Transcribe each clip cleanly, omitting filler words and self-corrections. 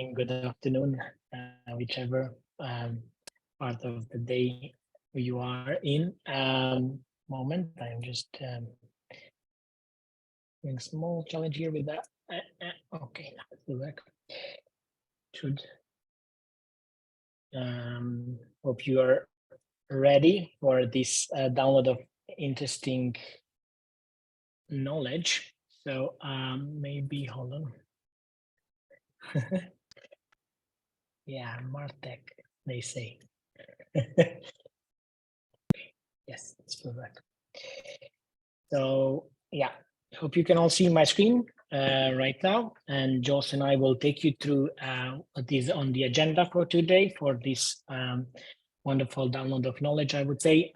good afternoon, whichever part of the day you are in. Moment, I'm just doing a small challenge here with that. Okay, now it will work. Should. Hope you are ready for this download of interesting knowledge. So maybe hold on. Yeah, Martech, they say. Yes, it's perfect. So yeah, hope you can all see my screen right now. And Joss and I will take you through what is on the agenda for today for this wonderful download of knowledge, I would say.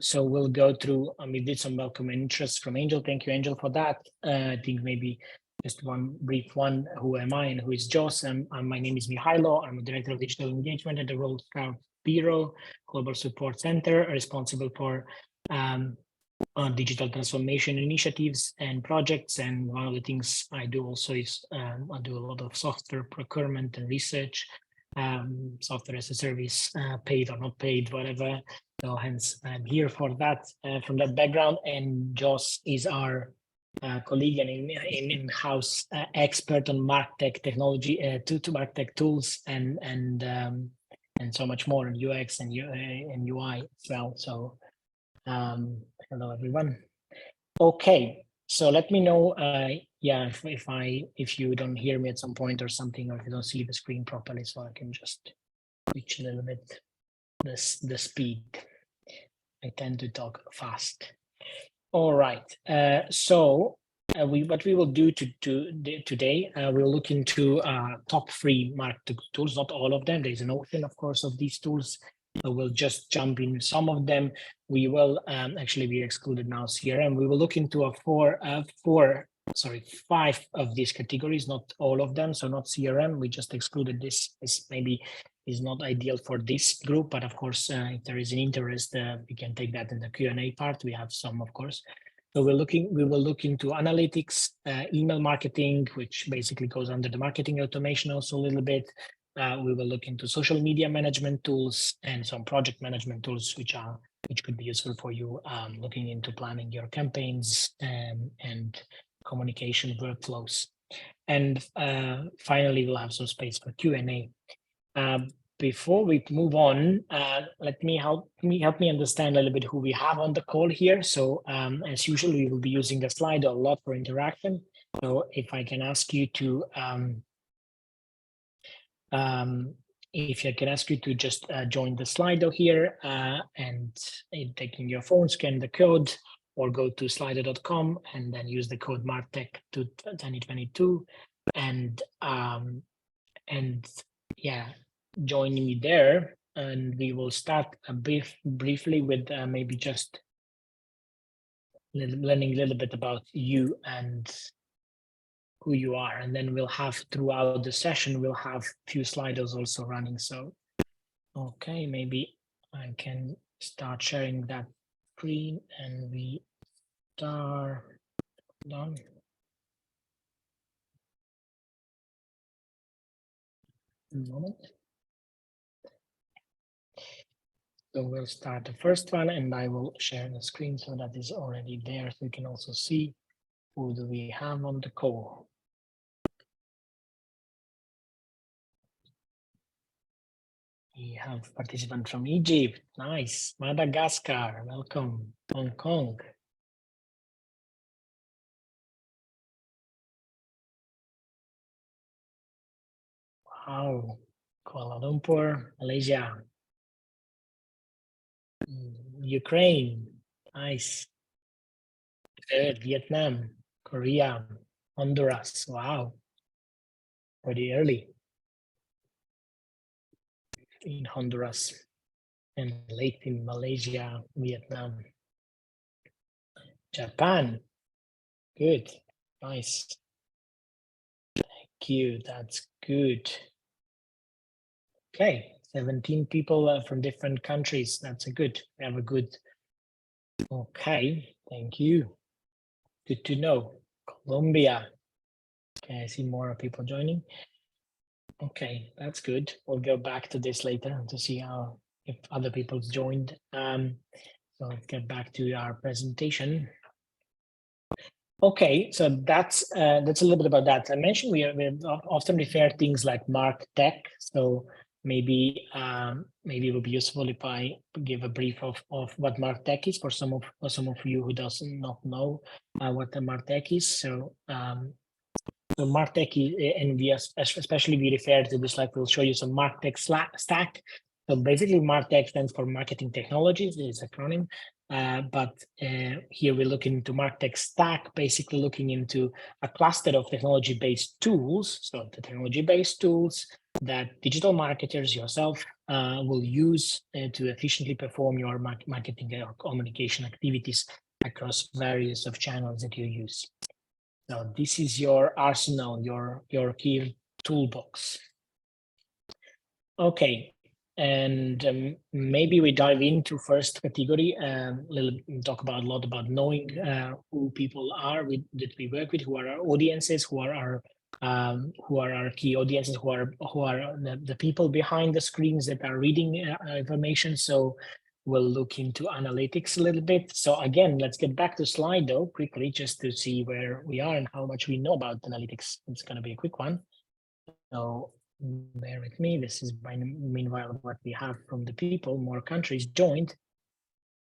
So we'll go through, we did some welcome and interest from Angel. Thank you, Angel, for that. I think maybe just one brief one. Who am I and who is Joss? My name is Mihajlo. I'm a Director of Digital Engagement at the World Scout Bureau, Global Support Center, responsible for digital transformation initiatives and projects. And one of the things I do also is I do a lot of software procurement and research, software as a service, paid or not paid, whatever. So hence I'm here for that, from that background. And Joss is our colleague and in-house expert on MarTech technology, to MarTech tools and so much more in UX and UI as well. So hello everyone. Okay, so let me know yeah, if you don't hear me at some point or something, or if you don't see the screen properly, so I can just switch a little bit the speed. I tend to talk fast. All right, so what we will do today, we'll look into top 3 marketing tools, not all of them. There's an ocean, of course, of these tools. We'll just jump in some of them. We will actually, we excluded now CRM. We will look into 5 of these categories, not all of them. So not CRM. We just excluded this. This maybe is not ideal for this group, but of course, if there is an interest, we can take that in the Q&A part. We have some, of course. So we will look into analytics, email marketing, which basically goes under the marketing automation also a little bit. We will look into social media management tools and some project management tools, which could be useful for you looking into planning your campaigns and communication workflows. And finally, we'll have some space for Q&A. Before we move on, let me help me understand a little bit who we have on the call here. So as usual, we will be using the slide a lot for interaction. So if I can ask you to just join the Slido here and taking your phone, scan the code or go to slido.com and then use the code MarTech 2022 and yeah, join me there. And we will start briefly with maybe just learning a little bit about you and who you are, and then we'll have throughout the session we'll have a few Slidos also running. So okay, maybe I can start sharing that screen and we start done. A moment. So we'll start the first one and I will share the screen so that is already there, so you can also see who do we have on the call. We have participant from Egypt. Nice. Madagascar. Welcome. Hong Kong. Wow. Kuala Lumpur, Malaysia. Ukraine. Nice. Vietnam, Korea, Honduras. Wow. Pretty early in Honduras and late in Malaysia, Vietnam, Japan. Good. Nice. Thank you. That's good. Okay. 17 people from different countries. That's a good. We have a good. Okay. Thank you. Good to know. Colombia. Okay. I see more people joining. Okay, that's good. We'll go back to this later to see how if other people's joined. So let's get back to our presentation. Okay, so that's a little bit about that. I mentioned we often refer things like Mark Tech. So maybe it would be useful if I give a brief of what Mark Tech is for some of you who doesn't not know what the Mark Tech is. So MarTech is, and especially we refer to this, like we'll show you some MarTech stack. So basically MarTech stands for marketing technologies, it's acronym. But here we're looking into MarTech stack, basically looking into a cluster of technology-based tools. So the technology-based tools that digital marketers, yourself, will use to efficiently perform your marketing or communication activities across various of channels that you use. Now, this is your arsenal, your key toolbox. Okay, and maybe we dive into first category. Talk about a lot about knowing who people are that we work with, who are our audiences, who are our key audiences, who are the people behind the screens that are reading information. So we'll look into analytics a little bit. So again, let's get back to Slido quickly just to see where we are and how much we know about analytics. It's going to be a quick one. So bear with me. This is meanwhile what we have from the people. More countries joined.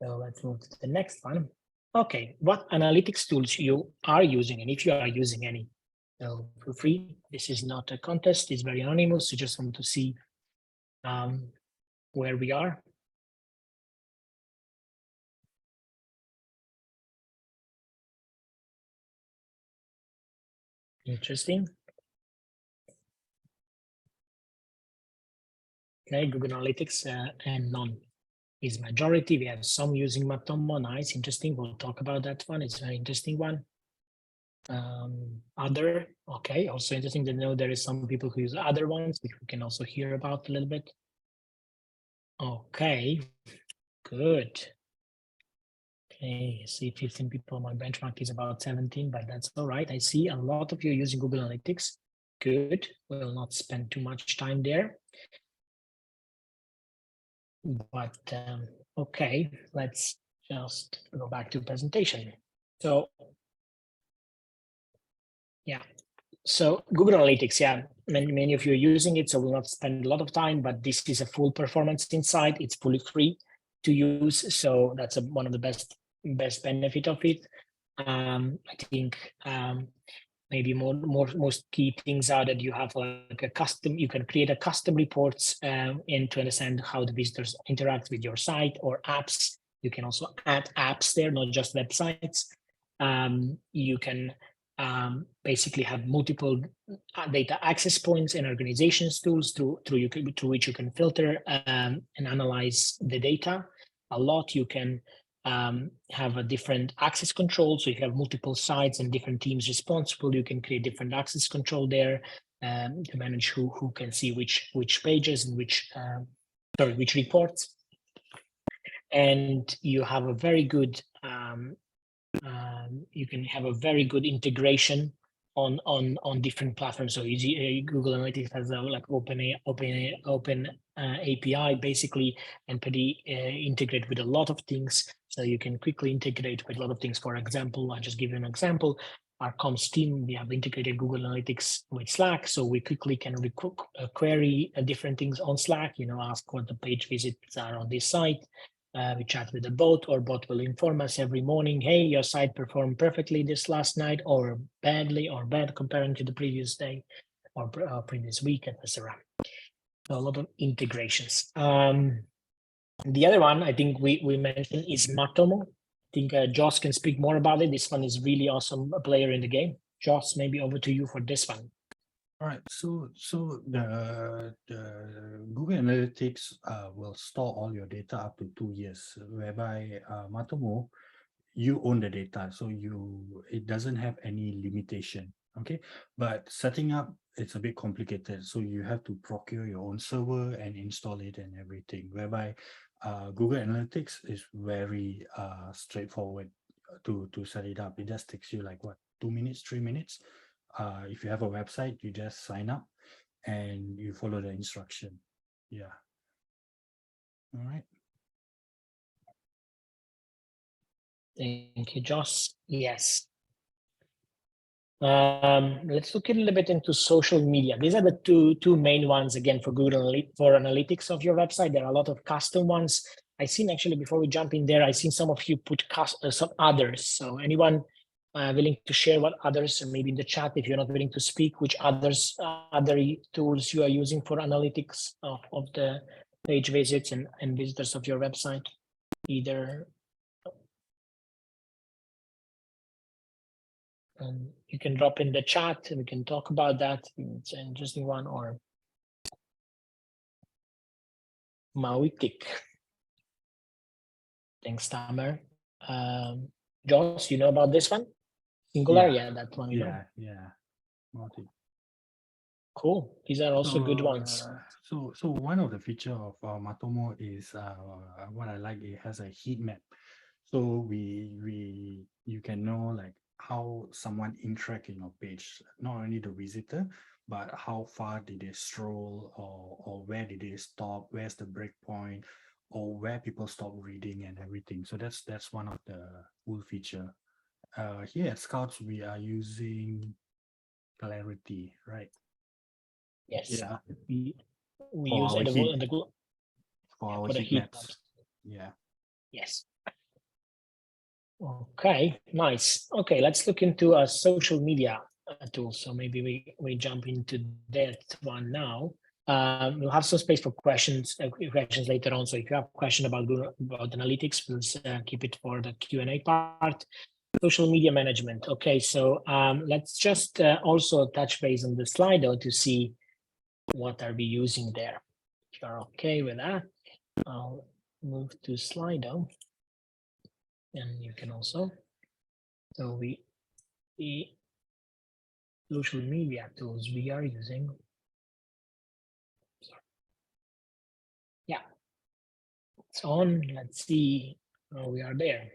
So let's move to the next one. Okay, what analytics tools you are using, and if you are using any. So feel free. This is not a contest. It's very anonymous. You just want to see where we are. Interesting. Okay, Google Analytics and none is majority. We have some using Matomo. Nice, interesting. We'll talk about that one. It's a very interesting one. Other, okay, also interesting to know there is some people who use other ones, which we can also hear about a little bit. Okay, good. Okay, I see 15 people. My benchmark is about 17, but that's all right. I see a lot of you using Google Analytics. Good. We'll not spend too much time there. But okay, let's just go back to presentation. So yeah, so Google Analytics, yeah, many of you are using it, so we'll not spend a lot of time, but this is a full performance insight. It's fully free to use, so that's one of the best benefit of it. I think maybe most key things are that you have like a custom, you can create a custom reports and to understand how the visitors interact with your site or apps. You can also add apps there, not just websites. You can basically have multiple data access points and organizations tools through which you can filter and analyze the data a lot. You can have a different access control. So if you have multiple sites and different teams responsible, you can create different access control there to manage who can see which pages and which reports. And you have a very good you can have a very good integration on different platforms. So Google Analytics has a like open API basically, and pretty integrate with a lot of things. So you can quickly integrate with a lot of things. For example, I'll just give you an example. Our comms team, we have integrated Google Analytics with Slack, so we quickly can query different things on Slack. Ask what the page visits are on this site. We chat with the bot, or bot will inform us every morning, hey, your site performed perfectly this last night, or badly, or bad comparing to the previous day or previous week, etc. So a lot of integrations. The other one I think we mentioned is Matomo. I think Joss can speak more about it. This one is really awesome player in the game. Joss, maybe over to you for this one. All right, so the Google Analytics will store all your data up to 2 years, whereby Matomo, you own the data, so it doesn't have any limitation. Okay, but setting up, it's a bit complicated, so you have to procure your own server and install it and everything. Whereby Google Analytics is very straightforward to set it up. It just takes you like what, 2 minutes, 3 minutes. If you have a website, you just sign up and you follow the instruction. Yeah. All right. Thank you, Joss. Yes. Let's look a little bit into social media. These are the two main ones, again, for Google for analytics of your website. There are a lot of custom ones. I seen, actually, before we jump in there, I seen some of you put some others. So anyone willing to share what others, or maybe in the chat, if you're not willing to speak, which others, other tools you are using for analytics of the page visits and visitors of your website, either. And you can drop in the chat and we can talk about that. It's an interesting one. Or Mauitic. Thanks, Tamer. Joss, you know about this one? Singular? Yeah, that one. Yeah. Multi. Cool. These are also good ones. So one of the feature of Matomo is what I like. It has a heat map, so you can know like how someone interact in your page, not only the visitor, but how far did they stroll, or where did they stop, where's the break point, or where people stop reading and everything. So that's one of the cool feature. Here at Scouts, we are using Clarity, right? Yes. Yeah. We For use our the heat, for yeah, our for the heat heat maps. maps. Yeah. Yes. Okay, nice. Okay, let's look into a social media tool. So maybe we jump into that one now. We'll have some space for questions later on. So if you have a question about analytics, please keep it for the Q&A part. Social media management. Okay, so let's just also touch base on the Slido to see what are we using there. If you're okay with that, I'll move to Slido, and you can also. So the social media tools we are using. Yeah, it's on. Let's see how we are there.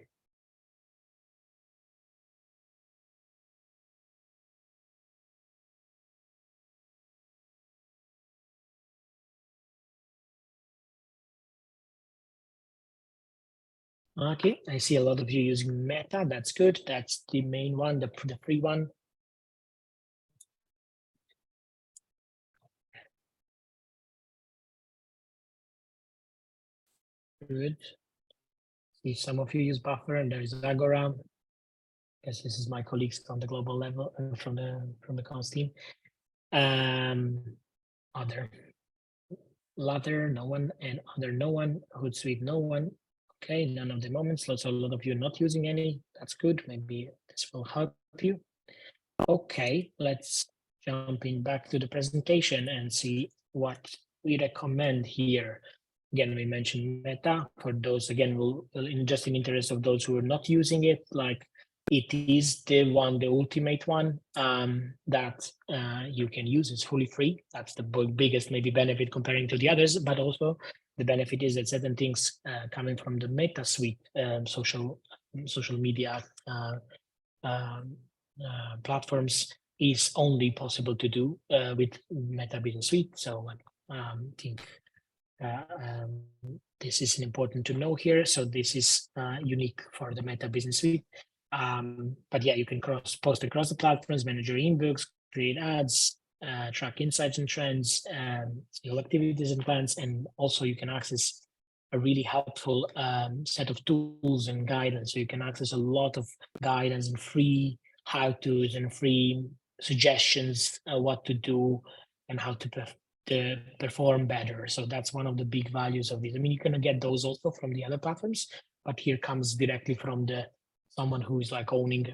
Okay, I see a lot of you using Meta. That's good. That's the main one, the free one. Good. See, some of you use Buffer, and there is Agora. Guess this is my colleagues from the global level from the comms team. Other Ladder, no one, and other, no one. Hootsuite, no one. Okay, none of the moments. So a lot of you not using any. That's good. Maybe this will help you. Okay, let's jump in back to the presentation and see what we recommend here. Again, we mentioned Meta. For those, again, just in interest of those who are not using it, like it is the ultimate one that you can use. It's fully free. That's the biggest maybe benefit comparing to the others, but also the benefit is that certain things coming from the Meta suite, social media platforms is only possible to do with Meta Business Suite. So I think this is important to know here. So this is unique for the Meta Business Suite. But yeah, you can post across the platforms, manage your inbox, create ads, track insights and trends, scale activities and plans, and also you can access a really helpful set of tools and guidance. So you can access a lot of guidance and free how-tos and free suggestions what to do and how to perform better. So that's one of the big values of this. I mean, you can get those also from the other platforms, but here comes directly from someone who is like owning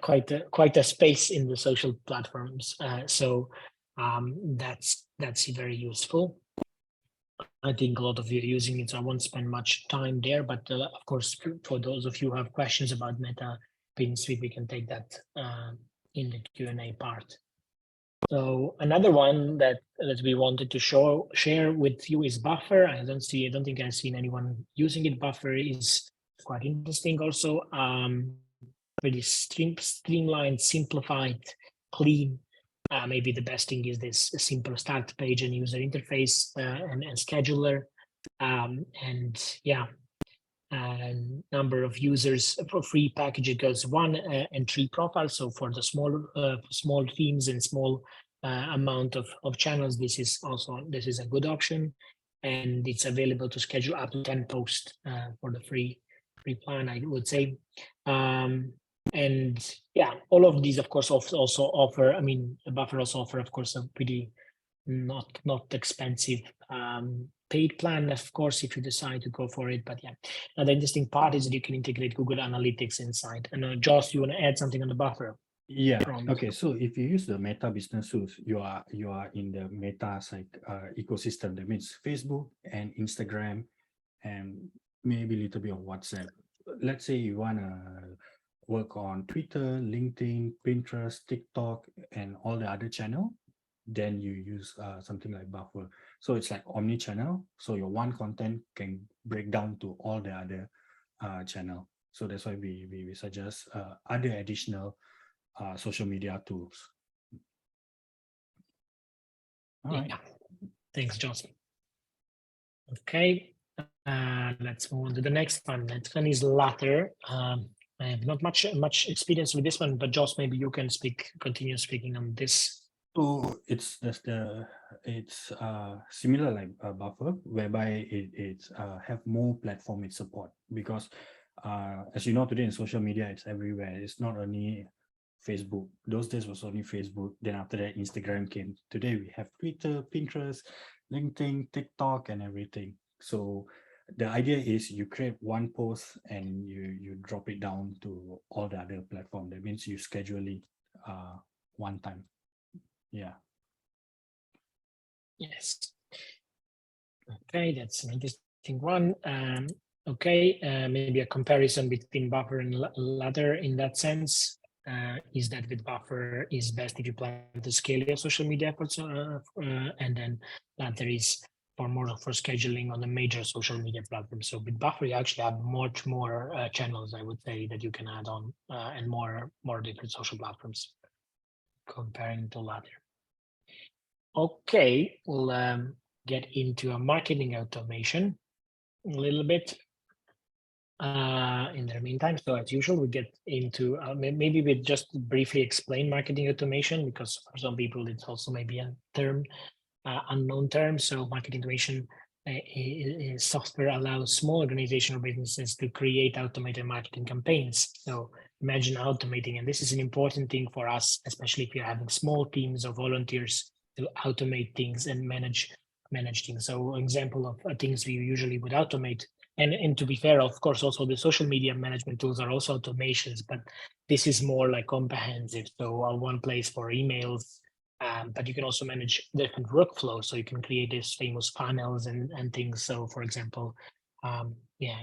quite a space in the social platforms. So that's very useful. I think a lot of you are using it, so I won't spend much time there. But of course, for those of you who have questions about Meta Business Suite, we can take that in the Q&A part. So another one that we wanted to share with you is Buffer. I don't think I've seen anyone using it. Buffer is quite interesting also. Pretty streamlined, simplified, clean. maybe the best thing is this simple start page and user interface and scheduler. And yeah, number of users for free package, it goes 1 and 3 profiles. So for the small themes and small amount of channels, this is a good option, and it's available to schedule up to 10 posts for the free plan, I would say. And yeah, all of these, of course, also offer, I mean, Buffer also offer, of course, a pretty not expensive paid plan, of course, if you decide to go for it. But yeah, another interesting part is that you can integrate Google Analytics inside. And Joss, you want to add something on the Buffer? Yeah. Okay. So if you use the Meta Business Tools, you are in the Meta ecosystem. That means Facebook and Instagram, and maybe a little bit of WhatsApp. Let's say you want to work on Twitter, LinkedIn, Pinterest, TikTok, and all the other channel, then you use something like Buffer. So it's like omni-channel. So your one content can break down to all the other channel. So that's why we suggest other additional social media tools. All right. Yeah. Thanks, Johnson. Okay, let's move on to the next one. Next one is Latter. I have not much experience with this one, but Joss, maybe you can continue speaking on this. So it's similar like a Buffer, whereby it's have more platform it support, because as you know, today in social media, it's everywhere. It's not only Facebook. Those days was only Facebook. Then after that, Instagram came. Today we have Twitter, Pinterest, LinkedIn, TikTok, and everything. So the idea is you create one post and you drop it down to all the other platform. That means you schedule it one time. Yeah. Yes. Okay, that's an interesting one. Okay, maybe a comparison between Buffer and Ladder in that sense is that with Buffer is best if you plan to scale your social media efforts, and then Ladder is for scheduling on the major social media platforms. So with Buffer, you actually have much more channels, I would say, that you can add on, and more different social platforms comparing to Ladder. Okay, we'll get into a marketing automation a little bit in the meantime. So as usual, we get into maybe we just briefly explain marketing automation, because for some people it's also maybe a term, unknown term. So marketing automation software allows small organizational businesses to create automated marketing campaigns. So imagine automating, and this is an important thing for us, especially if you're having small teams of volunteers, to automate things and manage things. So example of things we usually would automate, and to be fair, of course, also the social media management tools are also automations, but this is more like comprehensive. So one place for emails, but you can also manage different workflows. So you can create these famous funnels and things. So for example,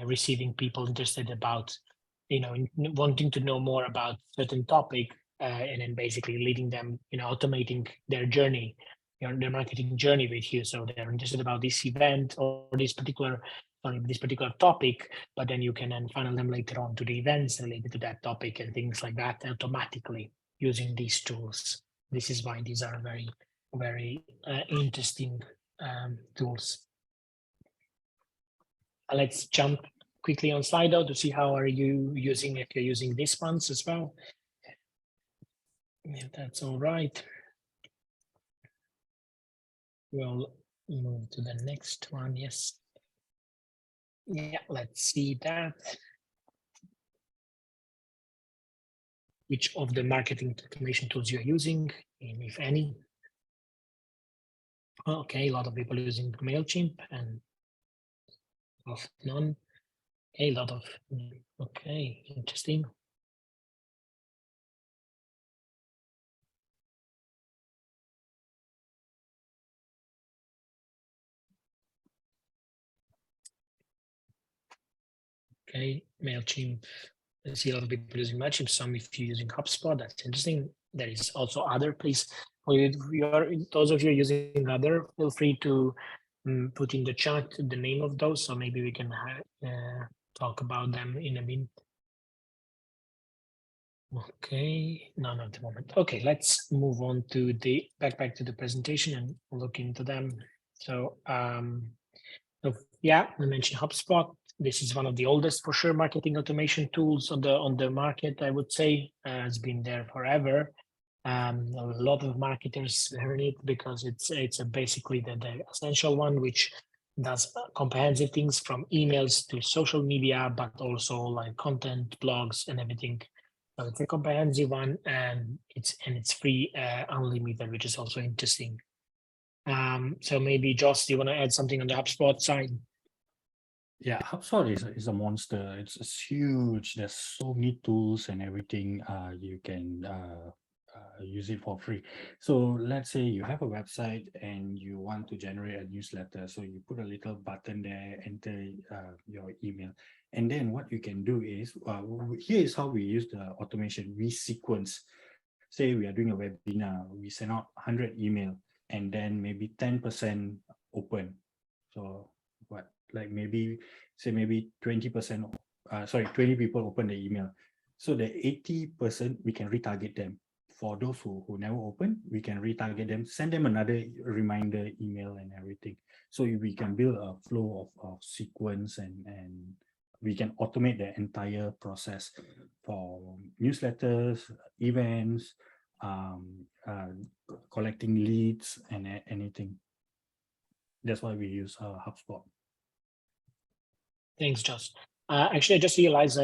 receiving people interested about, wanting to know more about certain topic, and then basically leading them, automating their journey, their marketing journey with you. So they're interested about this event or this particular topic, but then you can then funnel them later on to the events related to that topic and things like that automatically using these tools. This is why these are very, very interesting tools. Let's jump quickly on Slido to see how are you using, if you're using these ones as well. If that's all right. We'll move to the next one. Yes. Yeah, let's see that. Which of the marketing automation tools you're using, if any. Okay, a lot of people using MailChimp and of none. A lot of, okay, interesting. Okay, MailChimp. I see a lot of people using MailChimp. Some if you're using HubSpot, that's interesting. There is also other, please. Those of you using other, feel free to put in the chat the name of those, so maybe we can talk about them in a minute. Okay, none at the moment. Okay, let's move on to the back to the presentation and look into them. So, yeah, we mentioned HubSpot. This is one of the oldest, for sure, marketing automation tools on the market. I would say it's been there forever. A lot of marketers learn it because it's basically the essential one, which does comprehensive things from emails to social media, but also like content, blogs, and everything. So it's a comprehensive one, and it's free, unlimited, which is also interesting. So maybe Joss, do you want to add something on the HubSpot side? Yeah, HubSpot is a monster. It's huge. There's so many tools and everything. You can use it for free. So let's say you have a website and you want to generate a newsletter. So you put a little button there, enter your email, and then what you can do is here is how we use the automation. We sequence. Say we are doing a webinar, we send out 100 email, and then maybe 10% open. So what, like maybe 20%, 20 people open the email. So the 80% we can retarget them. For those who never open, we can retarget them, send them another reminder email and everything. So we can build a flow of sequence, and we can automate the entire process for newsletters, events, collecting leads, and anything. That's why we use HubSpot. Thanks, Joss. Actually, I just realized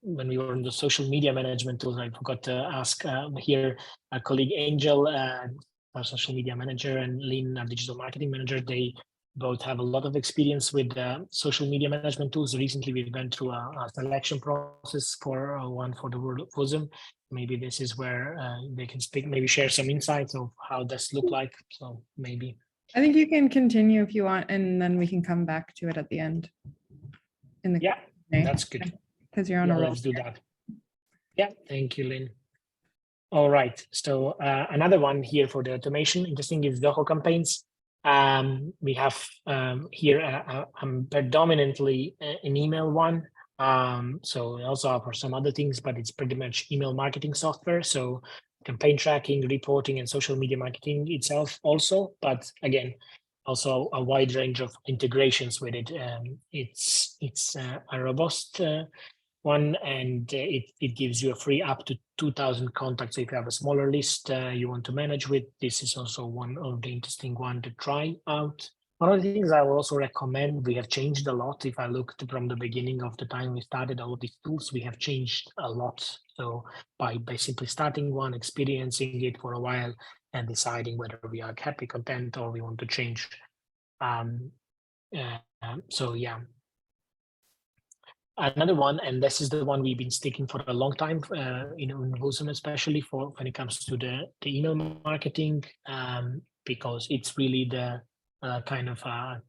when we were in the social media management tools, I forgot to ask here, our colleague Angel, our social media manager, and Lynn, our digital marketing manager, they both have a lot of experience with social media management tools. Recently, we went through a selection process for one for the WOSM. Maybe this is where they can speak, maybe share some insights of how this look like. So maybe. I think you can continue if you want, and then we can come back to it at the end. Yeah, that's good. Because you're on a roll. Let's do that. Yeah, thank you, Lynn. All right, so another one here for the automation, interesting, is Zoho campaigns. We have here predominantly an email one. So we also offer some other things, but it's pretty much email marketing software. So campaign tracking, reporting, and social media marketing itself also, but again, also a wide range of integrations with it. It's a robust one, and it gives you a free up to 2,000 contacts. If you have a smaller list you want to manage with, this is also one of the interesting one to try out. One of the things I will also recommend, we have changed a lot. If I looked from the beginning of the time we started all of these tools, we have changed a lot. So by simply starting one, experiencing it for a while, and deciding whether we are happy, content, or we want to change. So yeah. Another one, and this is the one we've been sticking for a long time, in WOSM, especially for when it comes to the email marketing, because it's really the kind of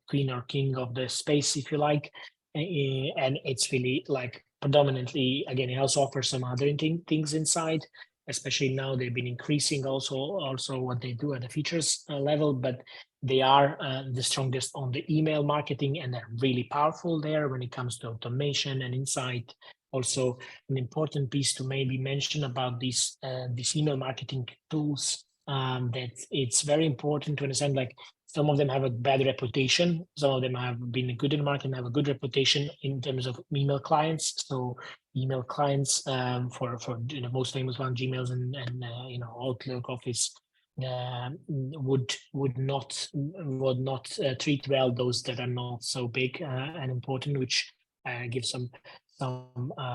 queen or king of the space, if you like, and it's really like predominantly, again, it also offers some other things inside. Especially now, they've been increasing also what they do at the features level, but they are the strongest on the email marketing, and they're really powerful there when it comes to automation and insight. Also, an important piece to maybe mention about these email marketing tools, that it's very important to understand, like, some of them have a bad reputation. Some of them have been good in the market and have a good reputation in terms of email clients. So email clients, for the most famous one, Gmails and Outlook, Office, would not treat well those that are not so big and important, which gives some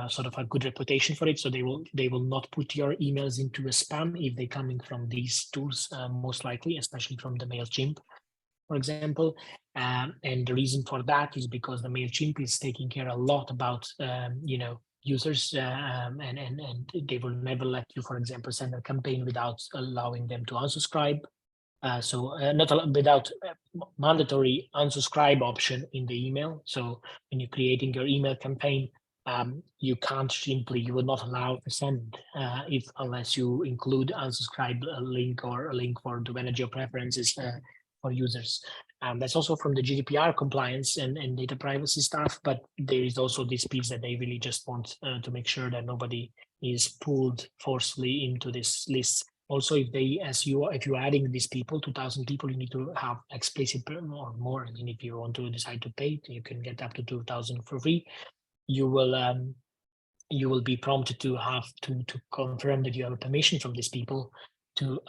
sort of a good reputation for it. So they will not put your emails into a spam if they're coming from these tools, most likely, especially from the MailChimp, for example. And the reason for that is because the MailChimp is taking care a lot about users, and they will never let you, for example, send a campaign without allowing them to unsubscribe. So not without mandatory unsubscribe option in the email. So when you're creating your email campaign, you can't simply, you will not allow to send unless you include unsubscribe link or a link for to manage your preferences for users. That's also from the GDPR compliance and data privacy stuff, but there is also this piece that they really just want to make sure that nobody is pulled forcefully into this list. Also, if you're adding these people, 2,000 people, you need to have explicit or more. And if you want to decide to pay, you can get up to 2,000 for free. You will be prompted to have to confirm that you have a permission from these people to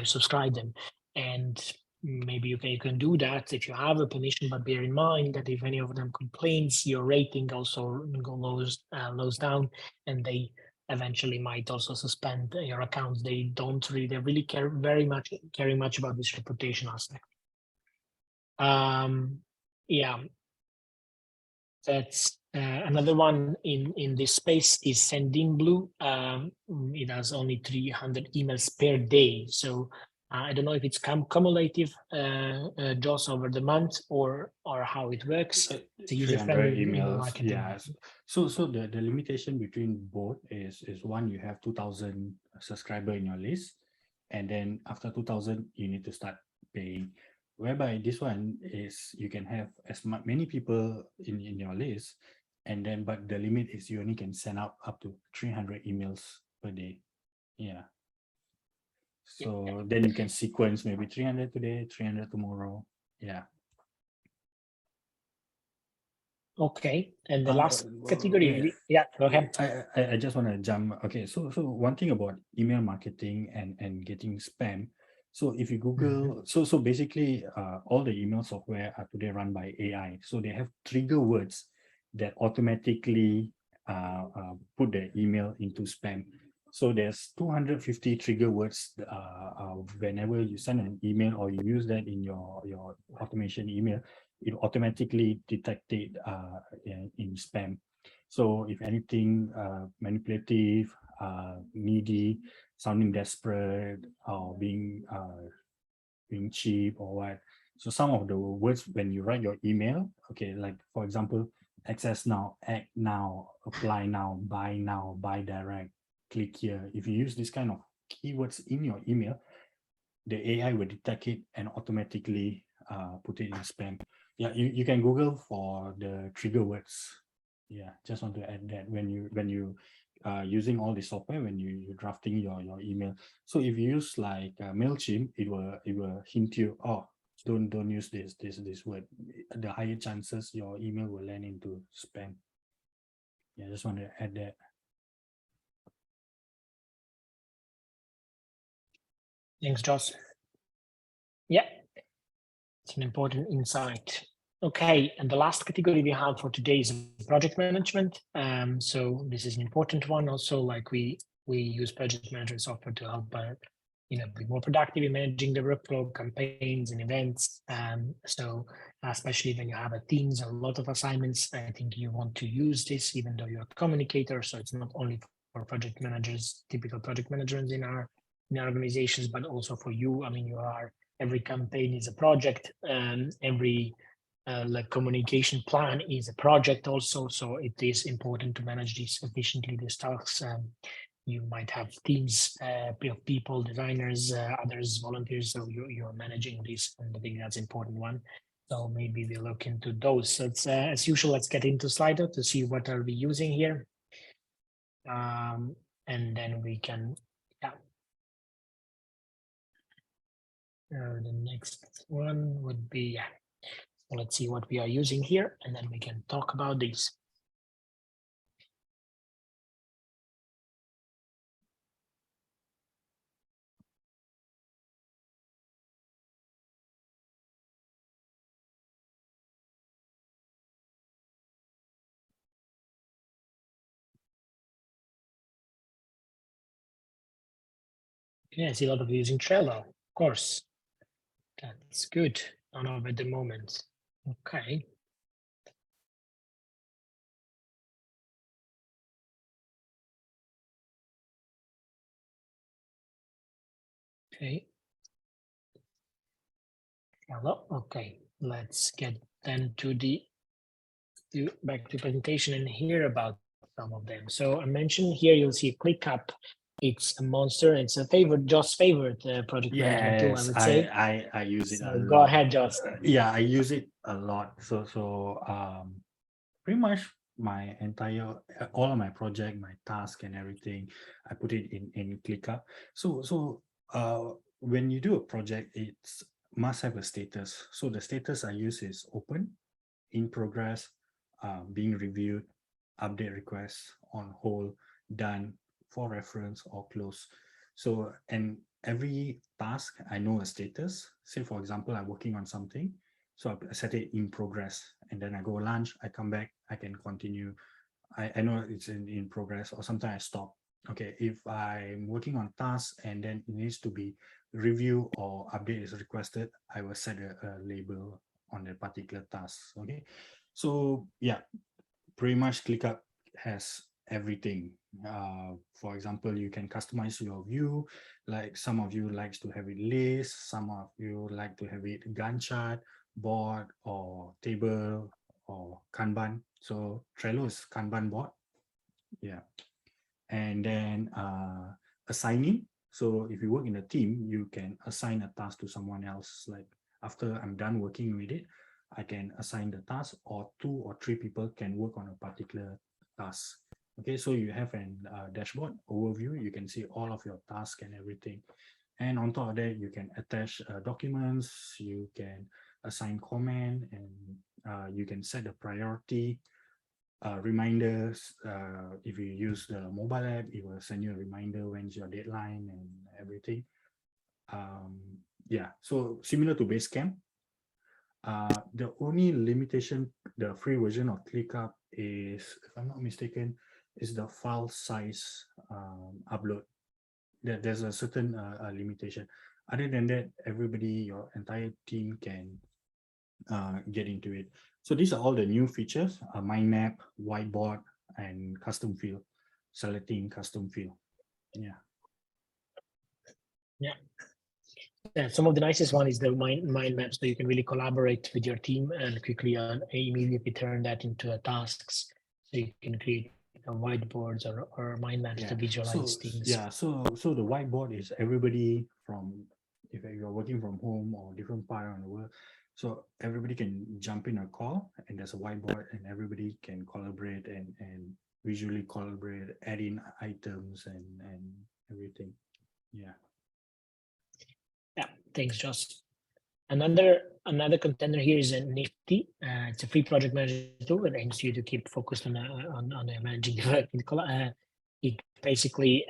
subscribe them. And maybe you can do that if you have a permission, but bear in mind that if any of them complains, your rating also goes down, and they eventually might also suspend your account. They really care much about this reputation aspect. Yeah, that's another one in this space is Sendinblue. It has only 300 emails per day. So I don't know if it's cumulative, Joss, over the month or how it works. It's a 300 user-friendly emails. marketing. Yes. So the limitation between both is one, you have 2,000 subscriber in your list, and then after 2,000 you need to start paying. Whereby this one is you can have as many people in your list, and then but the limit is you only can send out up to 300 emails per day. Yeah. So then you can sequence maybe 300 today, 300 tomorrow. Yeah. Okay, and the last category, yeah, go ahead. I just want to jump. Okay, so one thing about email marketing and getting spam. So if you Google, so basically, all the email software are today run by AI. So they have trigger words that automatically put the email into spam. So there's 250 trigger words whenever you send an email or you use that in your automation email, it automatically detect it in spam. So if anything manipulative, needy, sounding desperate, or being cheap or what. So some of the words when you write your email, okay, like for example, access now, act now, apply now, buy direct, click here. If you use this kind of keywords in your email, the AI will detect it and automatically put it in spam. Yeah, you can Google for the trigger words. Yeah, just want to add that when you using all the software when you're drafting your email. So if you use like MailChimp, it will hint you, oh, don't use this word. The higher chances your email will land into spam. Yeah, just want to add that. Thanks, Joss. Yeah, it's an important insight. Okay, and the last category we have for today is project management. So this is an important one. Also, like we use project management software to help be more productive in managing the workflow, campaigns, and events. So especially when you have a teams, a lot of assignments, I think you want to use this, even though you're a communicator. So it's not only for project managers, typical project managers in our organizations, but also for you. I mean, every campaign is a project, and every like communication plan is a project also. So it is important to manage these efficiently, these tasks. You might have teams of people, designers, others, volunteers. So you're managing this, and I think that's an important one. So maybe we'll look into those. So it's as usual, let's get into Slido to see what are we using here. And then we can, the next one would be, so let's see what we are using here, and then we can talk about these. Okay, I see a lot of you using Trello, of course. That's good. I don't know at the moment. Okay. Okay. Hello. Okay. Let's get then back to presentation and hear about some of them. So I mentioned here you'll see ClickUp. It's a monster. It's a Joss' favorite project management tool, I would say. I use it a lot. Go ahead, Joss. Yeah, I use it a lot. So pretty much my entire, all of my project, my task and everything. I put it in ClickUp. So when you do a project, it's must have a status. So the status I use is open, in progress, being reviewed, update requests, on hold, done, for reference, or close. So, and every task I know a status. Say for example, I'm working on something, so I set it in progress, and then I go lunch, I come back, I can continue. I know it's in progress, or sometimes I stop. Okay, if I'm working on tasks and then it needs to be review or update is requested, I will set a label on that particular task. Okay, so yeah, pretty much ClickUp has everything. For example, you can customize your view. Like some of you likes to have it list, some of you like to have it Gantt chart, board, or table, or Kanban. So Trello is Kanban board. Yeah. And then assigning. So if you work in a team, you can assign a task to someone else. Like after I'm done working with it, I can assign the task, or 2 or 3 people can work on a particular task. Okay, so you have an dashboard overview. You can see all of your tasks and everything. And on top of that, you can attach documents, you can assign comment, and you can set a priority. Reminders, if you use the mobile app, it will send you a reminder when's your deadline and everything. Yeah, so similar to Basecamp. The only limitation, the free version of ClickUp is, if I'm not mistaken, is the file size upload. There's a certain limitation. Other than that, everybody, your entire team can get into it. So these are all the new features: mind map, whiteboard, and custom field. Selecting custom field. Yeah. Yeah. Yeah, some of the nicest one is the mind map, so you can really collaborate with your team and quickly immediately turn that into tasks. So you can create whiteboards or mind maps to visualize things. Yeah, so the whiteboard is everybody from, if you're working from home or different part around the world, so everybody can jump in a call and there's a whiteboard and everybody can collaborate and visually collaborate, add in items and everything. Yeah. Yeah, thanks, Joss. Another contender here is a Nifty. It's a free project management tool that aims you to keep focused on managing development. It basically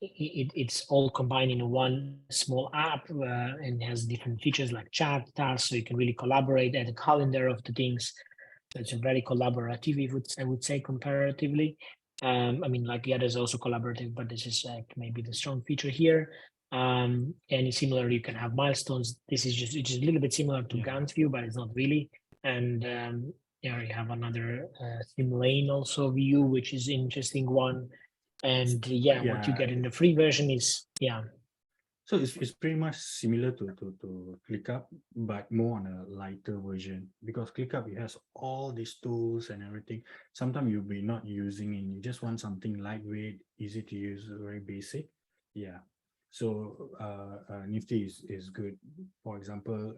it's all combined in one small app and has different features like chat, tasks, so you can really collaborate, add a calendar of the things. So it's a very collaborative, I would say, comparatively. I mean, like the others also collaborative, but this is like maybe the strong feature here. And similar, you can have milestones. This is just, it's just a little bit similar to Gantt view, but it's not really. And yeah, you have another sim lane also view, which is interesting one. And what you get in the free version is so it's pretty much similar to ClickUp, but more on a lighter version, because ClickUp, it has all these tools and everything. Sometimes you'll be not using it, you just want something lightweight, easy to use, very basic. Yeah. So Nifty is good. For example,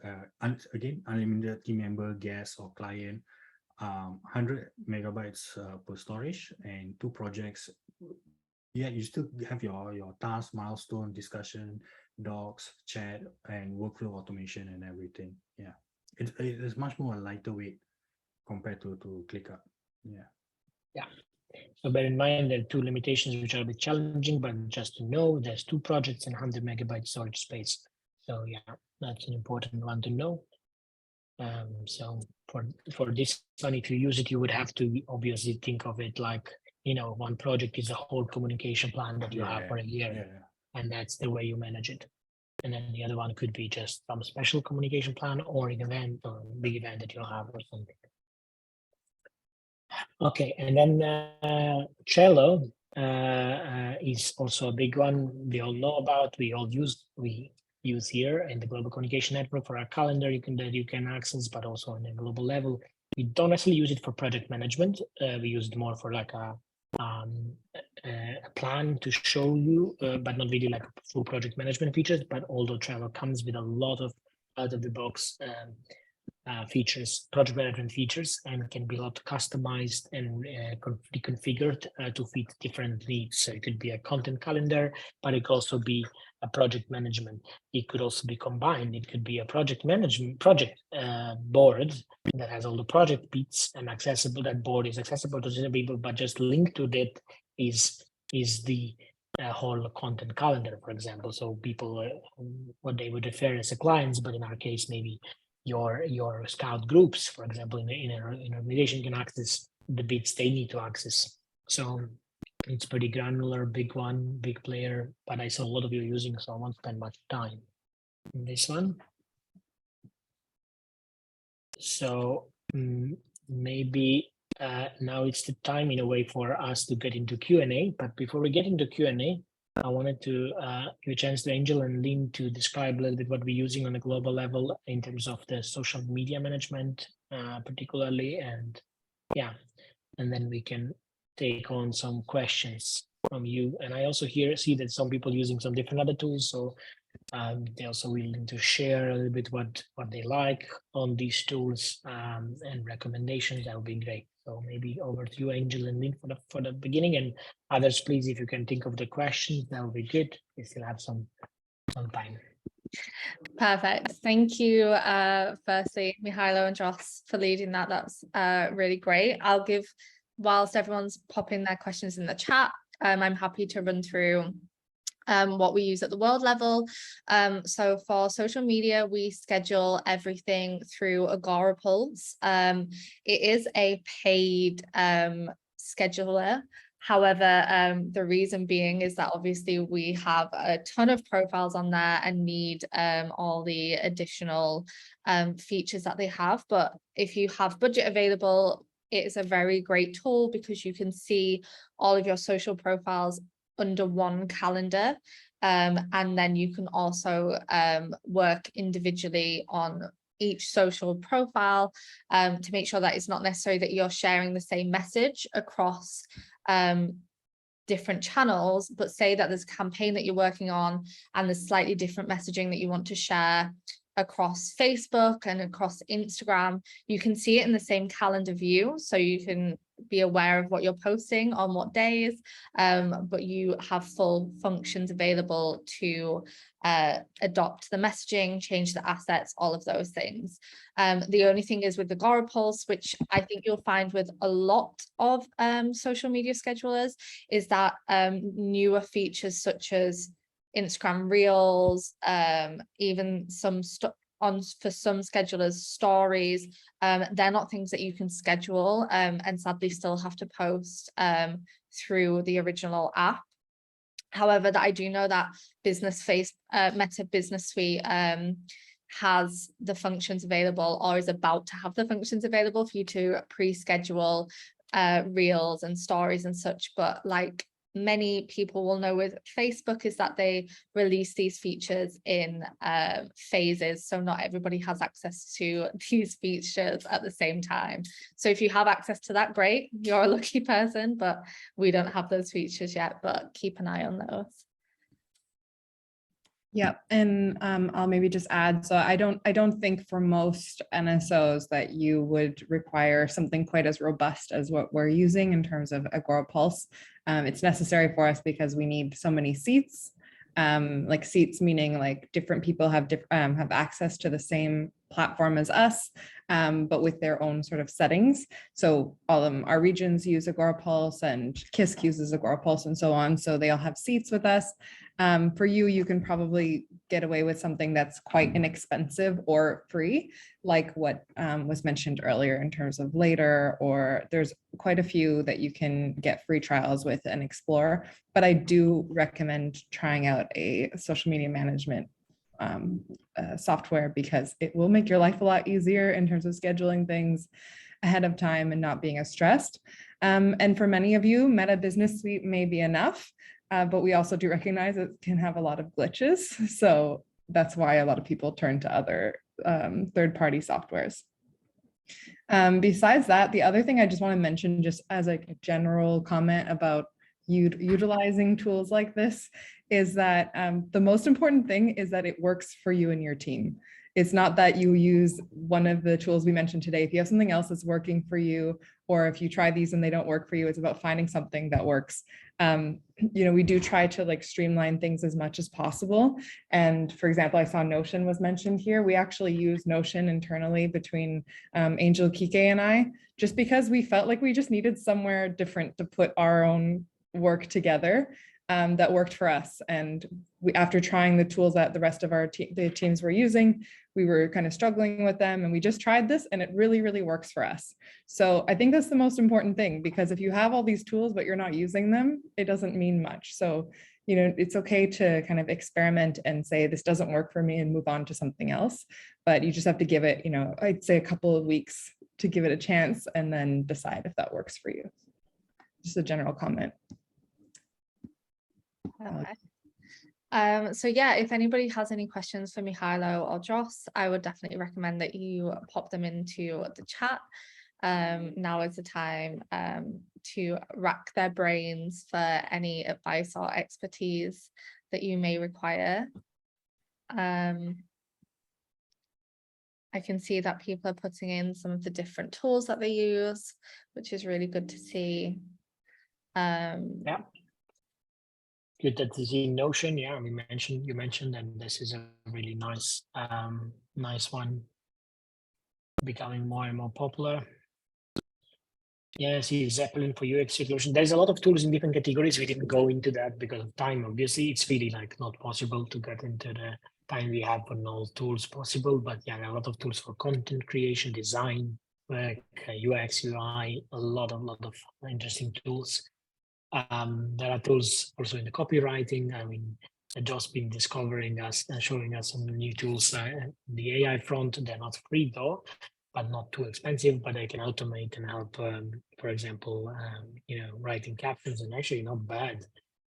again, unlimited team member, guest, or client, 100 megabytes per storage, and 2 projects. Yeah, you still have your task, milestone, discussion, docs, chat, and workflow automation and everything. Yeah, it's much more lighter weight compared to ClickUp. Yeah. Yeah. So bear in mind there are 2 limitations which are a bit challenging, but just to know there's 2 projects and 100 megabyte storage space. So yeah, that's an important one to know. So for this one, if you use it, you would have to obviously think of it like, you know, one project is a whole communication plan that you have for a year, and that's the way you manage it. And then the other one could be just some special communication plan or an event or a big event that you'll have or something. Okay, and then Trello is also a big one we all know about. We use here in the Global Communication Network for our calendar that you can access, but also on a global level. We don't necessarily use it for project management. We use it more for like a plan to show you, but not really like full project management features. But although Trello comes with a lot of out of the box features, project management features, and can be a lot customized and reconfigured to fit different needs. So it could be a content calendar, but it could also be a project management. It could also be combined. It could be a project management board that has all the project bits and accessible. That board is accessible to different people, but just linked to that is the whole content calendar, for example. So people, what they would refer as a clients, but in our case, maybe your scout groups, for example, in an organization can access the bits they need to access. So it's pretty granular, big player, but I saw a lot of you using, so I won't spend much time in this one. So maybe now it's the time in a way for us to get into Q&A, but before we get into Q&A, I wanted to give a chance to Angel and Lynn to describe a little bit what we're using on a global level in terms of the social media management, particularly, and yeah, and then we can take on some questions from you. And I also see that some people using some different other tools, so they're also willing to share a little bit what they like on these tools and recommendations. That would be great. So maybe over to you, Angel and Lynn, for the beginning, and others, please, if you can think of the questions, that would be good. We still have some time. Perfect. Thank you, firstly, Mihajlo and Joss, for leading that. That's really great. I'll give, whilst everyone's popping their questions in the chat, I'm happy to run through what we use at the world level. So for social media, we schedule everything through Agorapulse. It is a paid scheduler. However, the reason being is that obviously we have a ton of profiles on there and need all the additional features that they have. But if you have budget available, it is a very great tool because you can see all of your social profiles under one calendar, and then you can also work individually on each social profile to make sure that it's not necessary that you're sharing the same message across different channels, but say that there's a campaign that you're working on and there's slightly different messaging that you want to share across Facebook and across Instagram, you can see it in the same calendar view, so you can be aware of what you're posting on what days, but you have full functions available to adopt the messaging, change the assets, all of those things. The only thing is with the Agorapulse, which I think you'll find with a lot of social media schedulers, is that newer features such as Instagram Reels, even some for some schedulers, stories, they're not things that you can schedule and sadly still have to post through the original app. However, that I do know that Meta Business Suite has the functions available, or is about to have the functions available for you to pre-schedule reels and stories and such. But like many people will know with Facebook, is that they release these features in phases, so not everybody has access to these features at the same time. So if you have access to that, great, you're a lucky person, but we don't have those features yet, but keep an eye on those. Yeah, and I'll maybe just add, so I don't think for most NSOs that you would require something quite as robust as what we're using in terms of Agorapulse. It's necessary for us because we need so many seats, like seats meaning like different people have access to the same platform as us, but with their own sort of settings. So all of them, our regions use Agorapulse and KISK uses Agorapulse and so on. So they all have seats with us. For you, you can probably get away with something that's quite inexpensive or free, like what was mentioned earlier in terms of Later, or there's quite a few that you can get free trials with and explore. But I do recommend trying out a social media management software because it will make your life a lot easier in terms of scheduling things ahead of time and not being as stressed. And for many of you, Meta Business Suite may be enough. But we also do recognize it can have a lot of glitches. So that's why a lot of people turn to other third-party softwares. Besides that, the other thing I just want to mention, just as like a general comment about utilizing tools like this, is that the most important thing is that it works for you and your team. it's not that you use one of the tools we mentioned today. If you have something else that's working for you, or if you try these and they don't work for you, it's about finding something that works. We do try to like streamline things as much as possible. And for example, I saw Notion was mentioned here. We actually use Notion internally between Angel, Kike, and I, just because we felt like we just needed somewhere different to put our own work together. That worked for us. And after trying the tools that the rest of the teams were using, we were kind of struggling with them, and we just tried this, and it really, really works for us. So I think that's the most important thing, because if you have all these tools, but you're not using them, it doesn't mean much. So, it's okay to kind of experiment and say, this doesn't work for me, and move on to something else. But you just have to give it, I'd say a couple of weeks to give it a chance, and then decide if that works for you. Just a general comment. Okay. So yeah, if anybody has any questions for Mihajlo or Joss, I would definitely recommend that you pop them into the chat. Now is the time to rack their brains for any advice or expertise that you may require. I can see that people are putting in some of the different tools that they use, which is really good to see. Yeah. Good that is in Notion. Yeah, you mentioned, and this is a really nice one, becoming more and more popular. Yeah, I see Zeppelin for UX solution. There's a lot of tools in different categories. We didn't go into that because of time. Obviously, it's really like not possible to get into the time we have on all tools possible. But yeah, there are a lot of tools for content creation, design, work, UX, UI, a lot of interesting tools. There are tools also in the copywriting. I mean, Joss been discovering us and showing us some new tools. The AI front, they're not free though, but not too expensive, but they can automate and help, for example, writing captions, and actually not bad,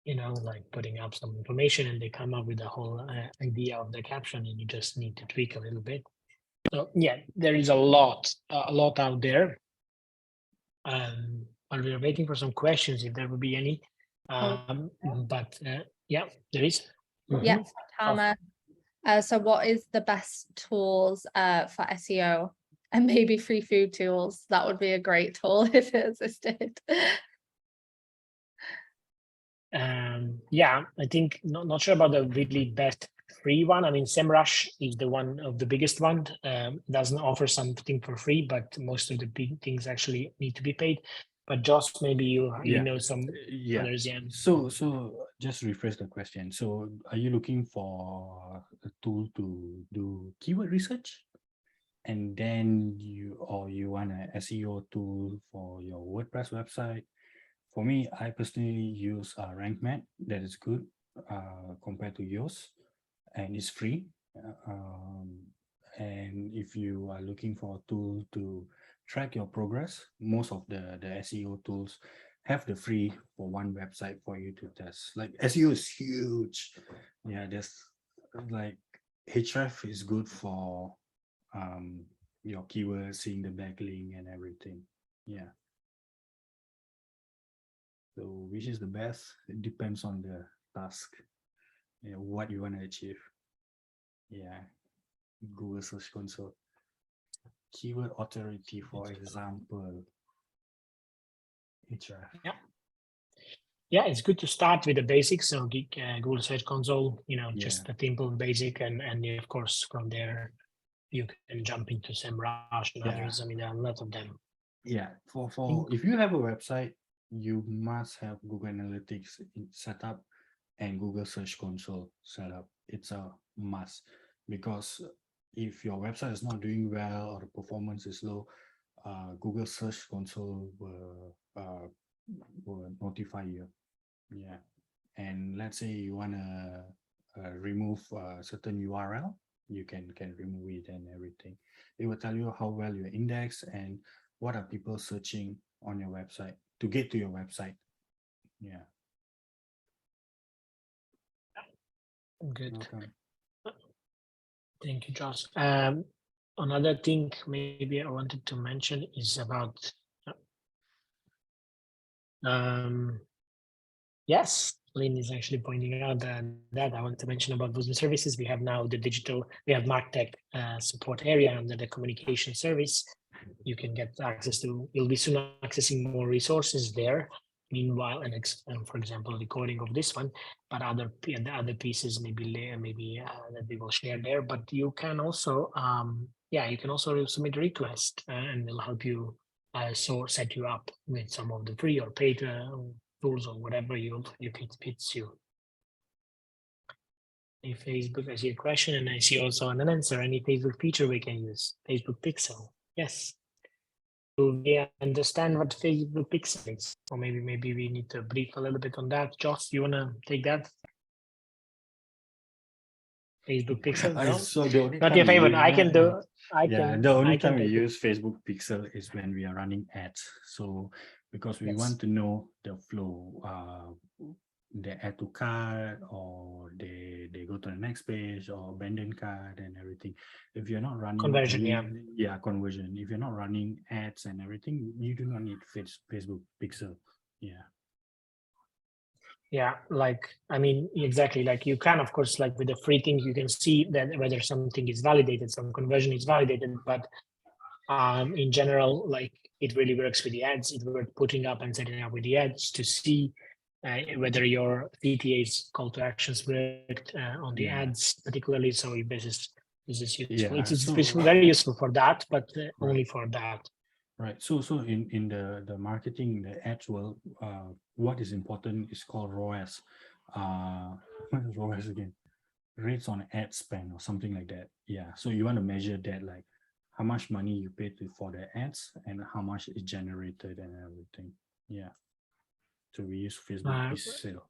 like putting up some information and they come up with the whole idea of the caption, and you just need to tweak a little bit. So yeah, there is a lot out there. While we're waiting for some questions, if there will be any, but yeah, there is. Yeah, Tama. So what is the best tools for SEO? And maybe free food tools. That would be a great tool if it existed. Yeah, I think not sure about the really best free one. I mean, SEMrush is the one of the biggest one. Doesn't offer something for free, but most of the big things actually need to be paid. But Joss, maybe you know some others. Yeah. So just rephrase the question. So are you looking for a tool to do keyword research? And then you want an SEO tool for your WordPress website? For me, I personally use RankMath. That is good compared to yours, and it's free. And if you are looking for a tool to track your progress, most of the SEO tools have the free for one website for you to test. Like SEO is huge. Yeah, there's like Href is good for your keywords, seeing the backlink and everything. Yeah. So which is the best? It depends on the task, what you want to achieve. Yeah. Google Search Console. Keyword authority, for example. Href. Yeah, it's good to start with the basics. So Google Search Console, just a simple basic, and of course from there you can jump into SEMrush and others. I mean, there are a lot of them. Yeah, for if you have a website, you must have Google Analytics set up and Google Search Console set up. It's a must, because if your website is not doing well or the performance is low, Google Search Console will notify you. Yeah, and let's say you want to remove a certain URL, you can remove it and everything. It will tell you how well you're indexed and what are people searching on your website to get to your website. Yeah. Good. Welcome. Thank you, Joss. Another thing maybe I wanted to mention is about yes, Lynn is actually pointing out that I want to mention about WOSM services. We have now we have MarTech support area under the communication service. You can get access to, you'll be soon accessing more resources there. Meanwhile, and for example, recording of this one, but the other pieces maybe that we will share there. But you can also, you can also submit a request and they'll help you set you up with some of the free or paid tools or whatever you fits you. A Facebook, I see a question, and I see also an answer. Any Facebook feature we can use? Facebook Pixel, yes. Do we understand what Facebook Pixel is? Or maybe we need to brief a little bit on that. Joss, you wanna take that? Facebook Pixel? No? So the only Not time your we favorite. use- I can do. the only time we take it. use Facebook Pixel is when we are running ads. So because we Yes. want to know the flow, they add to cart or they go to the next page or abandon cart and everything. If you're not running Conversion, conversion. If you're not running ads and everything, you do not need Facebook Pixel. Yeah, exactly. Like you can, of course, like with the free things, you can see that whether something is validated, some conversion is validated, but in general, like it really works with the ads. It works putting up and setting up with the ads to see whether your CTA's call to actions worked on the ads, particularly. So if this is useful. It's very useful for that, but only for that. Right. So in the marketing, the ads world, what is important is called ROAS. What is ROAS again? Rates on ad spend or something like that. Yeah. So you want to measure that, like how much money you pay for the ads and how much is generated and everything. Yeah. So we use Facebook Pixel.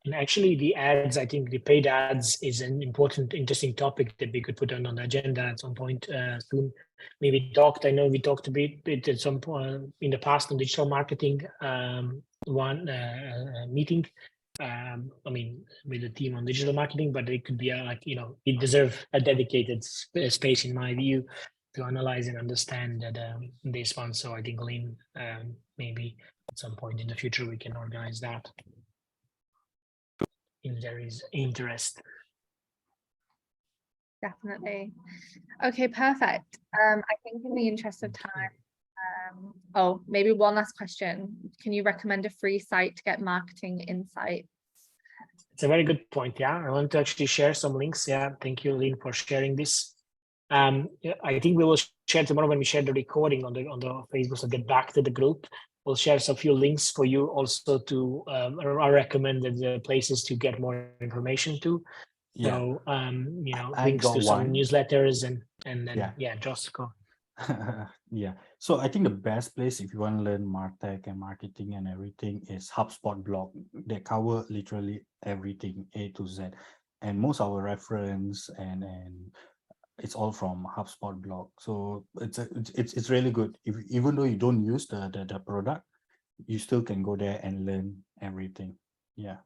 And actually, the ads, I think the paid ads is an important, interesting topic that we could put on the agenda at some point soon. Maybe I know we talked a bit at some point in the past on digital marketing meeting. With the team on digital marketing, but it could be it deserves a dedicated space, in my view, to analyze and understand that this one. So I think, Lynn, maybe at some point in the future we can organize that if there is interest. Definitely. Okay, perfect. I think in the interest of time, maybe one last question. Can you recommend a free site to get marketing insights? It's a very good point. Yeah, I want to actually share some links. Yeah, thank you, Lynn, for sharing this. I think we will share tomorrow when we share the recording on the Facebook. So get back to the group. We'll share some few links for you also to our recommended places to get more information to. So links to some newsletters and then Joss, go. Yeah. So I think the best place if you want to learn MarTech and marketing and everything is HubSpot blog. They cover literally everything A to Z, and most of our reference and it's all from HubSpot blog. So it's really good. Even though you don't use the product, you still can go there and learn everything. Yeah.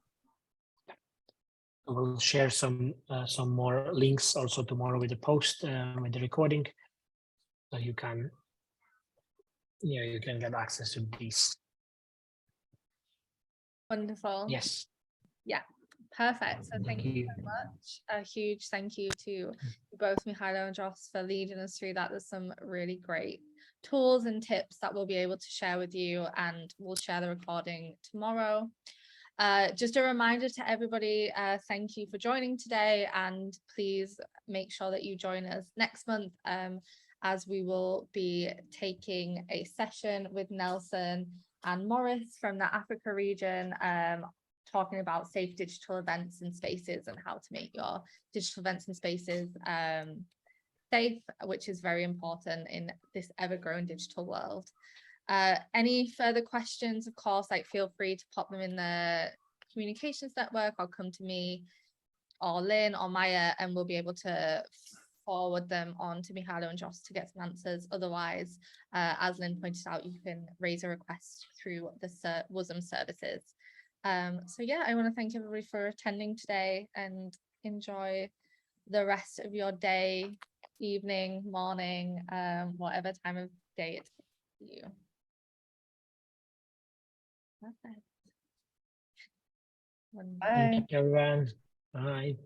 We'll share some more links also tomorrow with the post with the recording, so you can get access to these. Wonderful. Yes. Yeah. Perfect. So thank you so much. A huge thank you to both Mihajlo and Joss for leading us through that. There's some really great tools and tips that we'll be able to share with you, and we'll share the recording tomorrow. Just a reminder to everybody, thank you for joining today, and please make sure that you join us next month as we will be taking a session with Nelson and Morris from the Africa region, talking about safe digital events and spaces and how to make your digital events and spaces safe, which is very important in this ever-growing digital world. Any further questions, of course, feel free to pop them in the communications network or come to me or Lynn or Maya, and we'll be able to forward them on to Mihajlo and Joss to get some answers. Otherwise, as Lynn pointed out, you can raise a request through the WOSM services. So yeah, I want to thank everybody for attending today, and enjoy the rest of your day, evening, morning, whatever time of day it's for you. Perfect. Bye. Thank you, everyone. Bye.